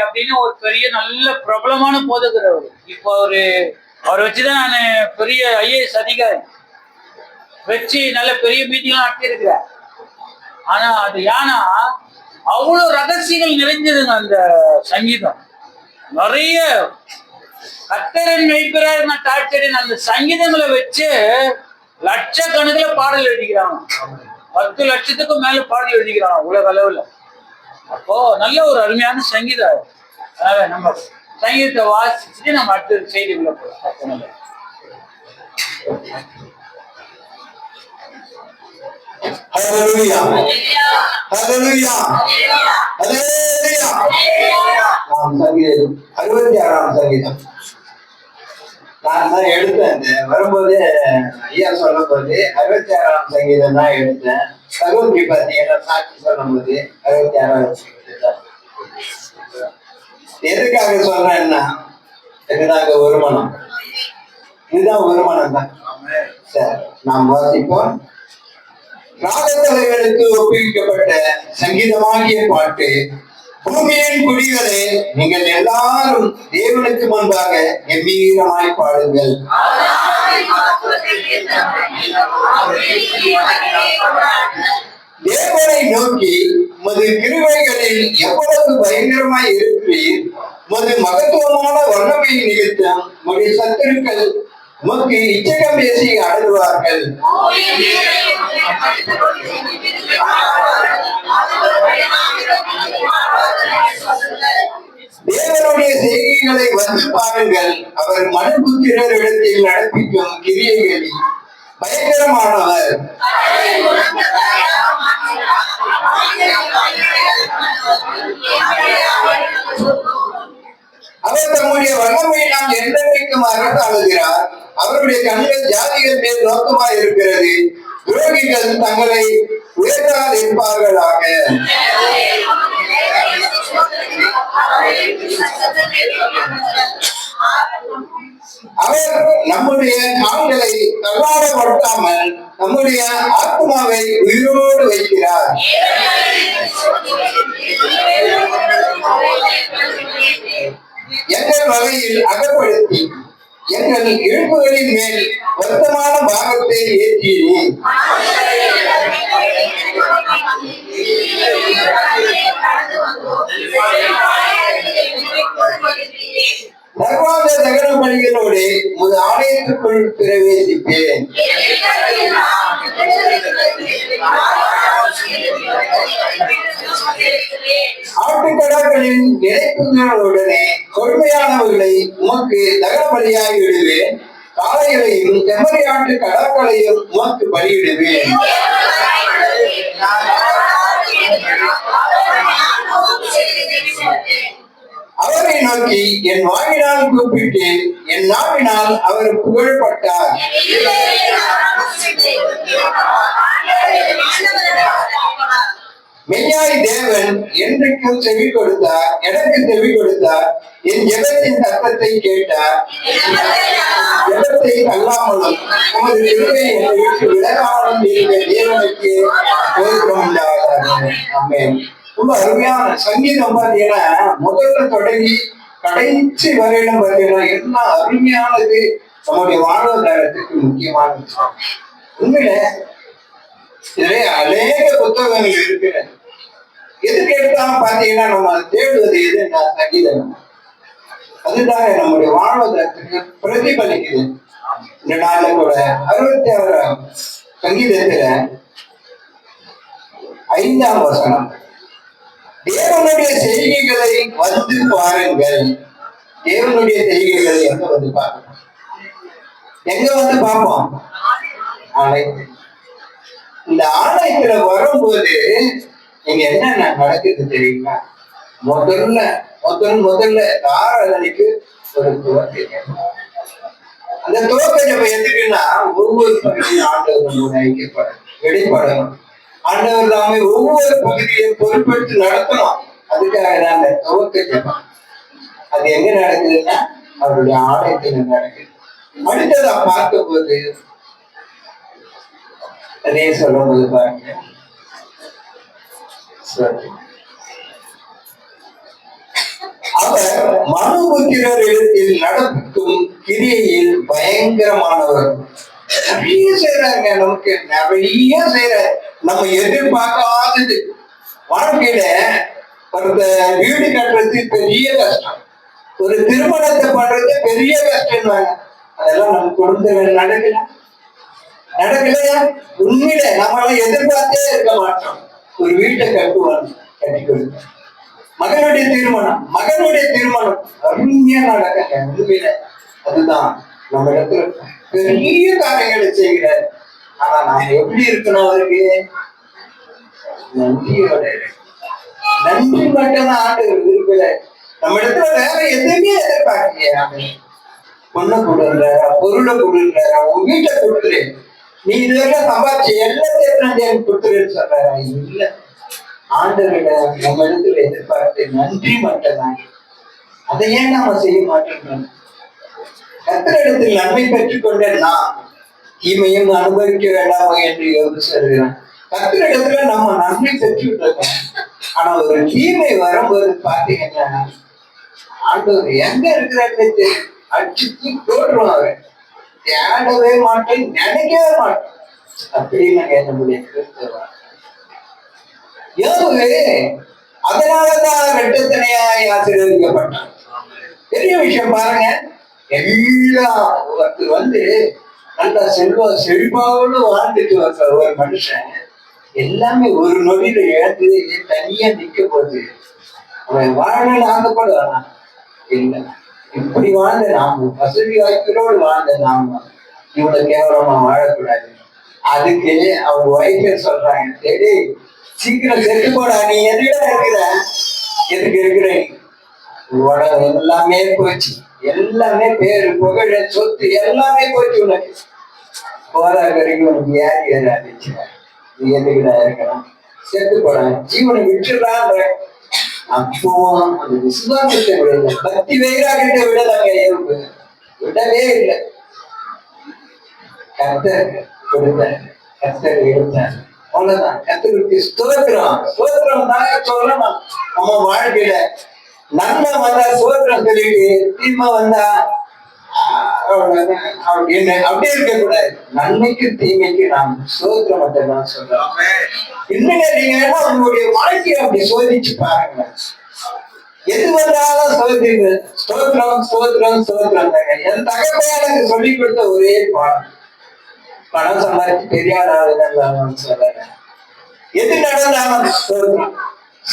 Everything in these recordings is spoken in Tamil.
அப்படின்னு ஒரு பெரிய நல்ல பிரபலமான போதகர். இப்போ அவரை வச்சுதான் நான் பெரிய ஐஏஎஸ் அதிகாரி வச்சு நல்ல பெரிய மீட்டிங் நடத்தியிருக்கிறேன். ஆனா அது ஏன்னா அவ்வளவு ரகசியங்கள் நிறைஞ்சதுங்க. அந்த சங்கீதம் நிறைய கர்த்தரின் மெய்ப்பரார் நான் தாழ்ச்சடின் அந்த சங்கீதங்களை வச்சு லட்சக்கணக்கில் பாடல் எழுதிக்கிறாங்க. 10 லட்சத்துக்கும் மேல பாடல் எழுதிக்கிறாங்க உலக அளவுல. அப்போ நல்ல ஒரு அருமையான சங்கீதம். அதனால நம்ம சங்கீதத்தை வாசிச்சுட்டு நம்ம அடுத்த செய்திக்குள்ள போகலாம். Hallelujah. Hallelujah. Hallelujah. நாம் சங்கீதம் 66ஆம் சங்கீதம் நான் தான் எடுத்தேன். வரும்போது ஐயா சொல்லும் போது 66ஆம் சங்கீதம் தான் எடுத்தேன். சகோதரி பார்த்தீங்கன்னா சாட்சி சொல்லும் போது 66ஆம் சங்கீதம். எதுக்காக சொல்றேன்னா இதுதாங்க வருமானம். இதுதான் வருமானம் தான். சரி, நாம் வாசிப்போம். ராகத்தலைகளுக்கு ஒப்புவிக்கப்பட்ட சங்கீதமாகிய பாட்டு. பூமியின் குடிகளே, நீங்கள் எல்லாரும் தேவனுக்கு முன்பாக கம்பீரமாய் பாடுங்கள். தேவனை நோக்கி உமது கிருபைகளில் எவ்வளவு பயங்கரமாய் இருக்கிறீர். உமது மகத்துவமான வல்லமை நிமித்தம் உமது சத்துருக்கள் உமக்கு இச்சகம் பேசி அழுவார்கள். தேவனுடைய செய்கைகளை வந்து பாருங்கள். அவர் மனுபுத்திரரிடத்தில் நடப்பிக்கும் கிரியைகளில் பயங்கரமானவர். அவர் தம்முடைய வல்லமையினால் என்றென்றைக்கும் அரசாளுகிறார். அவருடைய கண்கள் ஜாதிகள் மேல் நோக்கமாய் இருக்கிறது. துரோகிகள் தங்களை உயர்த்தால் இருப்பார்களாக. அவர் நம்முடைய கால்களை தள்ளாடப்படுத்தாமல் நம்முடைய ஆத்மாவை உயிரோடு வைக்கிறார். எங்கள் வகையில் அகப்படுத்தி எங்கள் இழுப்புகளின் மேல் வருத்தமான பாகத்தை ஏற்றினேன். சர்வாங்க தகன பணிகளோடு உமது ஆலயத்துக்குள் பிரவேசிப்பேன். ஆட்டுக்கடாக்களின் நினைப்புகளுடனே கொடுமையானவர்களை உமக்கு தகன பலியாகி விடுவேன். காளைகளையும் செம்மறி ஆட்டு கடாக்களையும் உமக்கு பலியிடுவேன். அவரை நோக்கி என் வாயினால் கூப்பிட்டு என் நாவினால் அவர் புகழப்பட்டார். மெய்யாய் தேவன் என்றைக்கும் செவி கொடுத்தார். எனக்கு செவி கொடுத்தார். என் ஜெபத்தின் சத்தத்தை கேட்டார். ஜெபத்தை அல்லாமலும் உமது கிருபை என்னை விட்டு விலகாமலும் இருந்த தேவனுக்கு ஆமென். ரொம்ப அருமையான சங்கீதம் பார்த்தீங்கன்னா முதல்ல தொடங்கி கடைசி வரையிலும் பார்த்தீங்கன்னா என்ன அருமையானது. நம்முடைய வாழ்வாதாரத்துக்கு முக்கியமானது. உண்மையில நிறைய அநேக புத்தகங்கள் இருக்கு. எது கேட்டாலும் பாத்தீங்கன்னா நம்ம தேடுவது எதுன்னா சங்கீதம். அதுதான் நம்முடைய வாழ்வாதாரத்துக்கு பிரதிபலிக்குது. இந்த நாள்ல கூட 66ஆம் சங்கீதத்துல 5ஆம் வசனம், தேவனுடைய செய்கைகளை வந்து பாருங்கள். தேவனுடைய செய்கைகளை எங்க வந்து பார்க்கணும்? எங்க வந்து பார்ப்போம்? ஆலயத்தில். இந்த ஆலயத்துல வரும்போது இங்க என்னென்ன நடக்குது தெரியுமா? முதல்ல ஆராதனைக்கு ஒரு துவக்கம். அந்த துவக்க ஜெபம் எதுக்குன்னா ஒவ்வொரு பகுதியும் ஆண்டவர் ஐக்கியப்படும், வெளிப்படணும். ஆண்டவர் தாமே ஒவ்வொரு பகுதியையும் பொறுப்பெடுத்து நடத்தணும். அதுக்காக தான் அந்த துவக்க ஜெபம். அது எங்க நடக்குதுன்னா அவருடைய ஆலயத்துல நடக்குது. அடுத்ததா பார்க்கும் போது அதே சொல்லும் போது பாருங்க, மனுபுத்திரர் இடத்தில் நடக்கும் கிரியையில் பயங்கரமானவர். நிறைய செய்யறாங்க, நமக்கு நிறைய செய்யற, நம்ம எதிர்பார்க்காதது. வாழ்க்கையில ஒரு வீடு கட்டுறது பெரிய கஷ்டம், ஒரு திருமணத்தை பண்றது பெரிய கஷ்டம். அதெல்லாம் நம்ம குடும்பத்தில் நடக்கலையா? உண்மையில நம்மளால எதிர்பார்த்தே இருக்க மாட்டோம். ஒரு வீட்டை கட்டுவாங்க, கட்டி கொடுக்க. மகனுடைய திருமணம் அருமையா நடக்க. உண்மையில அதுதான் நம்ம இடத்துல பெரிய காரியங்களை செய்கிறார். ஆனா நாம எப்படி இருக்கணும்? அவருக்கு நன்றியோட, நன்றி மட்டும்தான் ஆண்டவர் விரும்பல. நம்ம இடத்துல வேற எதுவுமே எதிர்பார்க்கலையா? பொண்ணை கொடுன்றாரா, பொருளை கொடுன்றாரா, உன் வீட்டை கொடுத்துரு, நீ இதுவரைக்கும் சம்பாதிச்சு எல்லாத்தையும் கொடுத்துருன்னு சொல்றாரா? இல்ல, ஆண்டவரிட நம்ம இடத்துல எதிர்பார்த்து நன்றி மட்டும்தான். அதை ஏன் நாம செய்ய மாட்டோம்? கர்த்தரிடத்தில் நன்மை பெற்றுக்கொண்ட நாம் தீமையும் அனுபவிக்க வேண்டாமா என்று யோசிச்சிருக்கிறோம். கர்த்தரிடத்துல நம்ம நன்மை பெற்றுக்கிட்டோம். ஆனா ஒரு தீமை வரும்போது பாத்தீங்கன்னா ஆண்டவர் எங்க இருக்கிறாரு அடிச்சு போடுறோம். அவர் தேடவே மாட்டேன், நினைக்கவே மாட்டேன் அப்படின்னு நம்முடைய கிறிஸ்தவ அதனாலதான் ரெட்டத்தனையாய் ஆசீர்வதிக்கப்பட்டான். பெரிய விஷயம் பாருங்க. எல்லாம் ஒருத்தர் நல்ல செழிப்பாவோடு வாழ்ந்துட்டு வர ஒரு மனுஷன் எல்லாமே ஒரு நொடியில இழந்து தனியா நிக்க போகுது. அவன் வாழணும்னு ஆசைப்படுவானா? இல்லை. இப்படி வாழ்ந்த நாம, வசதி வாய்ப்புகளோடு வாழ்ந்த நாம இவ்வளவு கேவலமா வாழக்கூடாது. அதுக்கு அவங்க வைஃபே சொல்றாங்க, சரி சீக்கிரம் செத்து போடா, நீ எதுக்கிட்ட இருக்கிற, எதுக்கு இருக்கிற, உடம்பு எல்லாமே போச்சு, எல்லாமே பேரு புகழ சொத்து எல்லாமே போச்சு. உனக்கு போற வரைக்கும் உனக்கு யார் ஏறாச்சு, நீ எதுக்கிட்ட இருக்கணும், செத்து போட, ஜீவனை விட்டுறான்ற. அப்போ அந்த விசுவாசத்தை விட, பக்தி வைராகியத்தை விட நாங்க இயல்பு விடவே இல்லை. கர்த்தர் கொடுத்தார், கர்த்தர் எடுத்தார், அவ்வளவுதான். கர்த்தருக்கு ஸ்தோத்திரம் தான் சொல்லணும். நம்ம வாழ்க்கையில நன்மை வந்தா ஸ்தோத்திரம் சொல்லிட்டு, தீமை வந்தா அப்படியே இருக்க கூடாது. நன்மைக்கு தீமைக்கு நாம் ஸ்தோத்திரம் மட்டும் தான் சொல்றோம். இன்னும் நீங்க வேணா உங்களுடைய வாழ்க்கையை அப்படி சோதிச்சு பாருங்க. எது வந்தாலும் சோதிங்க, ஸ்தோத்திரம் தாங்க. என் தகப்பே எனக்கு சொல்லி கொடுத்த ஒரே பாடம், பணம் சம்பாதிச்சு பெரிய ஆளுதான் சொல்றாங்க. எது நடந்தாலும்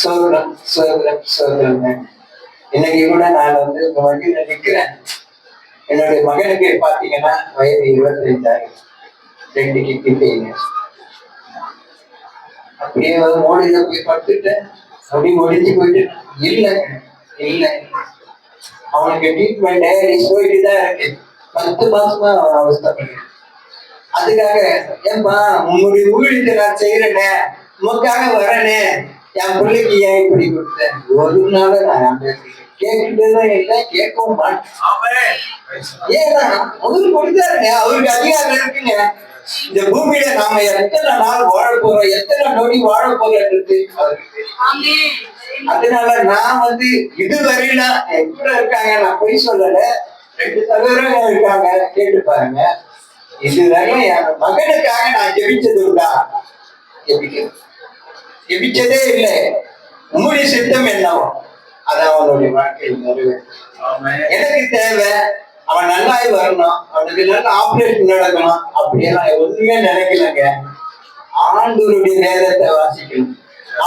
சோதரம். இன்னைக்கு கூட நான் இந்த வண்டியில நிக்கிறேன். என்னுடைய மகனுக்கு பாத்தீங்கன்னா வயது 25 2 கிட்டிங்க. அப்படியே மோடியில போய் படுத்துட்டேன், அப்படி முடிஞ்சு போயிட்டு இல்ல அவனுக்கு ட்ரீட்மெண்ட் டயரிஸ் போயிட்டுதான் இருக்கு. 10 மாசமா அவன் அவஸ்தப்படுறேன். அதுக்காக ஏன்பா உங்களுடைய ஊழியத்தை நான் செய்யறேனே, உமக்காக வரனே, என் பிள்ளைக்கு ஏன் இப்படி கொடுத்தேன்? ஒரு நாள் நான் கேட்டுட்டுதான் இல்லை, கேட்கவும் மாட்டேன். ஏன்னா அவரு கொடுத்தாருங்க, அவருக்கு அதிகாரம் இருக்குங்க. இந்த பூமியில நாம எத்தனை நாள் வாழ போறோம், எத்தனை நொடி வாழ போறோம்ன்றது அவருக்கு தெரியும். அதனால நான் இதுவரையில கூட இருக்காங்க, நான் பொய் சொல்லல, 2 சகோதரங்க இருக்காங்க, கேட்டு பாருங்க. இதுவரையும் என் மகனுக்காக நான் ஜெபிச்சது உண்டா? ஜெபிச்சதே இல்லை. உங்களுடைய சித்தம் என்னவோ அது அவனுடைய வாழ்க்கையில் நிறைவேறும். எனக்கு தேவை அவன் நல்லாய் வரணும், அவனுக்கு நல்ல ஆபரேஷன் நடக்கணும், அப்படியெல்லாம் ஒண்ணுமே நினைக்கலங்க. ஆண்டவருடைய வேதத்தை வாசிக்கணும்,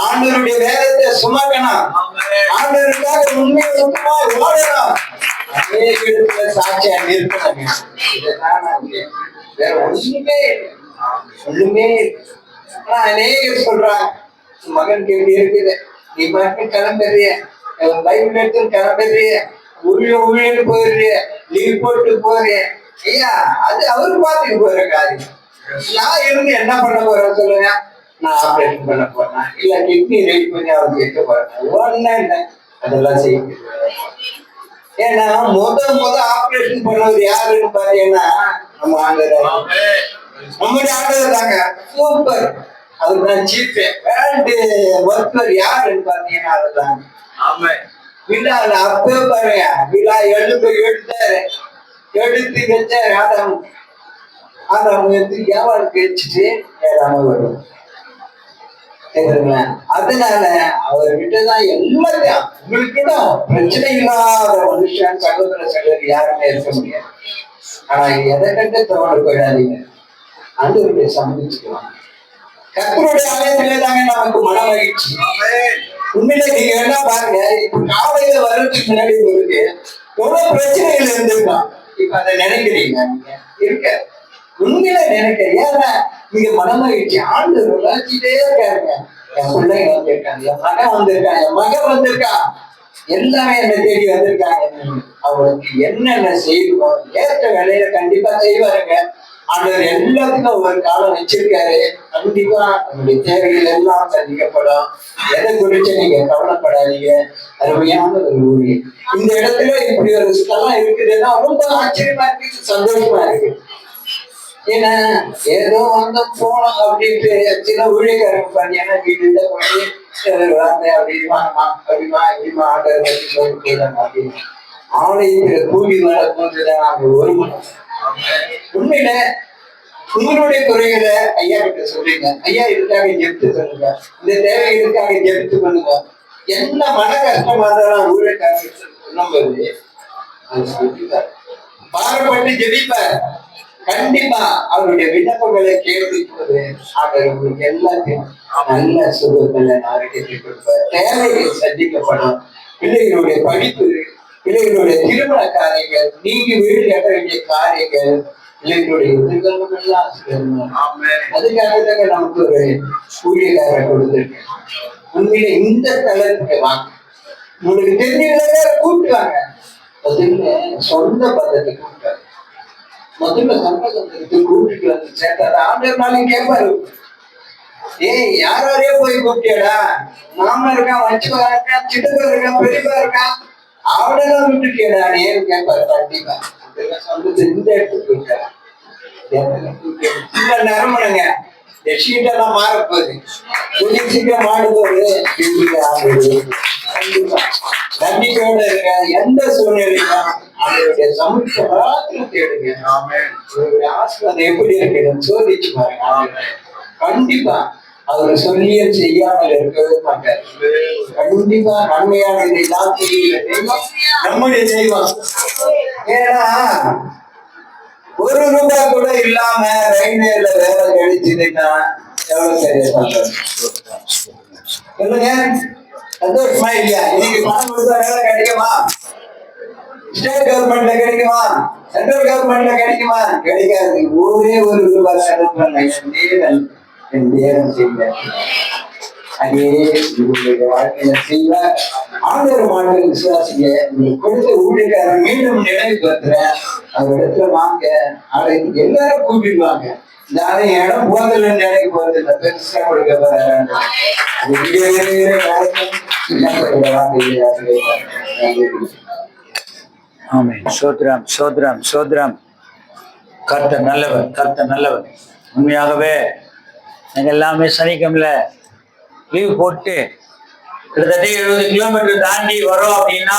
ஆண்டவருடைய வேதத்தை சுமக்கணும், ஆண்டவருக்காக உண்மையை ஓடணும், அநேக சாட்சியா இருக்கணுங்க. வேற ஒண்ணுமே அநேகர் சொல்றாங்க, மகனுக்கு எப்படி இருக்குது, நீ மட்டும் கிளம்புறிய, பைபிள் எடுத்து கிளம்புறிய, ஊழியன்னு போயிடுறிய, லீவ் போட்டு போறிய. ஐயா அது அவரு பார்த்துட்டு போற காரியம். நான் இருந்து என்ன பண்ண போறேன் சொல்லுங்க? நான் ஆபரேஷன் பண்ண போறேன், இல்ல கிட்னி ரெடி பண்ணி அவருக்கு வைக்க போறேன், ஒன்னா என்ன அதெல்லாம் செய்ய. ஏன்னா முத ஆபரேஷன் பண்ணவர் யாருன்னு பாத்தீங்கன்னா நம்ம ஆண்டவர், நம்முடைய ஆண்டவர் தாங்க. சூப்பர், அதுதான் சீஃப் வேர்ல்டு ஒர்க்கர் யாருன்னு பாத்தீங்கன்னா அதுதான். விழால அப்பவே பாருங்க, விழா எடுத்தாரு, எடுத்து வச்சாரு. ஆதாம் எடுத்து வியாபாரத்துக்கு வச்சுட்டு ஏறாம வரும். அதனால அவர்கிட்டதான் எல்லாத்தையும், உங்களுக்கு பிரச்சனை இல்லாத மனுஷன் சகோதர சகோதரி யாருமே இருக்க முடியாது. ஆனா எதை கண்டு தவறு போயிடாதீங்க, ஆண்டவருடைய சந்திச்சுக்கலாம். கர்த்தருடைய ஆலயத்திலே தாங்க நமக்கு மன மகிழ்ச்சி. உண்மையில நீங்க என்ன பாருங்க, இப்ப காலையில வர்றதுக்கு முன்னாடி உங்களுக்கு எவ்வளவு பிரச்சனைகள் இருந்திருக்கான். இப்ப அதை நினைக்கிறீங்க, இருக்க உண்மையில நினைக்க. ஏன்னா நீங்க மன மகிழ்ச்சி ஆண்டவர் வளர்ச்சிட்டே இருக்காருங்க. என் பிள்ளைங்க வந்திருக்காங்க, என் மகன் வந்திருக்கான், என் மகன் வந்திருக்கான், எல்லாமே என்னை தேடி வந்திருக்காங்க. அவங்களுக்கு என்னென்ன செய்யணும் ஏற்ற வேலையில கண்டிப்பா செய்வாருங்க. ஆண்டவர் எல்லாத்துக்கும் ஒரு காலம் வச்சிருக்காரு. கண்டிப்பா நம்முடைய தேவைகள் எல்லாம் சந்திக்கப்படும். எதை குறிச்சு நீங்க கவலைப்படாதீங்க. அருமையான ஒரு ஊழியர். இந்த இடத்துல இப்படி ஒரு ஸ்தலம் இருக்குதுன்னா ரொம்ப ஆச்சரியமா இருக்கு, சந்தோஷமா இருக்கு. ஏன்னா ஏதோ வந்து போனோம் அப்படின்ட்டு சில ஊழியக்காரங்க பார்த்தீங்கன்னா வீட்டுல போய் வாங்க அப்படிமா அப்படிமா இப்படிமா ஆண்டவர் அப்படின்னு ஆலயத்துல கூலி வேலை போன்றதான் அவங்க ஒரு மணி. உண்மையில உங்களுடைய குறைகளை ஐயா கிட்ட சொல்லுங்க. ஐயா இதுக்காக ஜெபித்து சொல்லுங்க, இந்த தேவைகளுக்காக ஜெபித்து பண்ணுங்க. என்ன மன கஷ்டமா இருந்தாலும் ஊழியக்காரங்க சொல்லும்போது பாரப்பட்டு ஜெபிப்பார். கண்டிப்பா அவருடைய விண்ணப்பங்களை கேட்டு அவர் உங்களுக்கு எல்லாத்தையும் நல்ல சுகங்களை ஆரோக்கியத்தை கொடுப்பார். தேவைகள் சந்திக்கப்படும். பிள்ளைகளுடைய படிப்பு, பிள்ளைகளுடைய திருமண காரியங்கள், நீங்க வீடு கட்ட வேண்டிய காரியங்கள், பிள்ளைகளுடைய எதிர்காலம் எல்லாம் அதுக்காக தாங்க நமக்கு ஒரு ஊழியக்காரர் கொடுத்திருக்கேன். உண்மையில இந்த தளத்துக்கு வாங்க, உங்களுக்கு தெரிஞ்சவங்க கூப்பிட்டுவாங்க. முதல்ல சொந்த பதத்தை கூப்பிட்டாரு, முதல்ல சம்பந்தத்துக்கு கூப்பிட்டு வந்து சேர்த்தாரு. ஆண்டவர்னாலும் கேட்பாரு, ஏய் யாரையே போய் கூப்பிட்டியடா, மாமா இருக்கான், வச்சுக்கா இருக்கான், சிட்டுக்கா இருக்கான், பெரியப்பா இருக்கான், அவனெல்லாம் விட்டுட்டியடா ஏன்னு கேட்பாரு. கண்டிப்பா சொந்தத்தை இந்த இடத்துக்கு கூப்பிட்டாரு. நரம்புங்க சீட்டெல்லாம் மாறப்போகுது, கொஞ்சம் சீக்கிரம் மாறும்போது கண்டிப்பா நம்பிக்கையோட இருக்க. எந்த சூழ்நிலையும் அவருடைய சமூகத்தை தேடுங்க. ஆசிரியர் எப்படி இருக்கு சோதிச்சு பாருங்க. கண்டிப்பா அவர் சொல்லிய செய்யாமல் இருக்கவே மாட்டார். கண்டிப்பா நன்மையானதை எல்லாம் செய்கிற தெய்வம் நம்முடைய தெய்வம். ஏன்னா ஒரு ரூபாய் கூட இல்லாம ரயில்வேல வேலை கிடைச்சதுன்னா எவ்வளவு சரியா சொல்லுங்க, சந்தோஷமா இல்லையா? இன்னைக்கு பணம் கொடுத்தா வேலை கிடைக்குமா? ஸ்டேட் கவர்மெண்ட்ல கிடைக்குமா? சென்ட்ரல் கவர்மெண்ட்ல கிடைக்குமா? கிடைக்காது. ஒரே ஒரு ரூபாய் செலவு பண்ண என் தேவன் செய்ய அதே உங்களுடைய வாழ்க்கையில செய்வ. ஆண்டவர் மாணவர் விசுவாசிங்க. உங்களுக்கு கொடுத்த ஊழியக்காரர் மீண்டும் நினைவுக்கு வந்துறேன். அவர் இடத்துல வாங்க, நாளைக்கு எல்லாரும் கூப்பிடுவாங்க. இந்த இடம் போதில் நினைக்கு போறது இல்லை, பெருசா கொடுக்க போறாங்க. ஆமென். சோத்ரம் சோத்ரம் சோத்ரம். கர்த்தர் நல்லவர், கர்த்தர் நல்லவர். உண்மையாகவே நாங்கள் எல்லாமே சனிக்கிழமையில லீவ் போட்டு கிட்டத்தட்ட 70 கிலோமீட்டர் தாண்டி வரோம் அப்படின்னா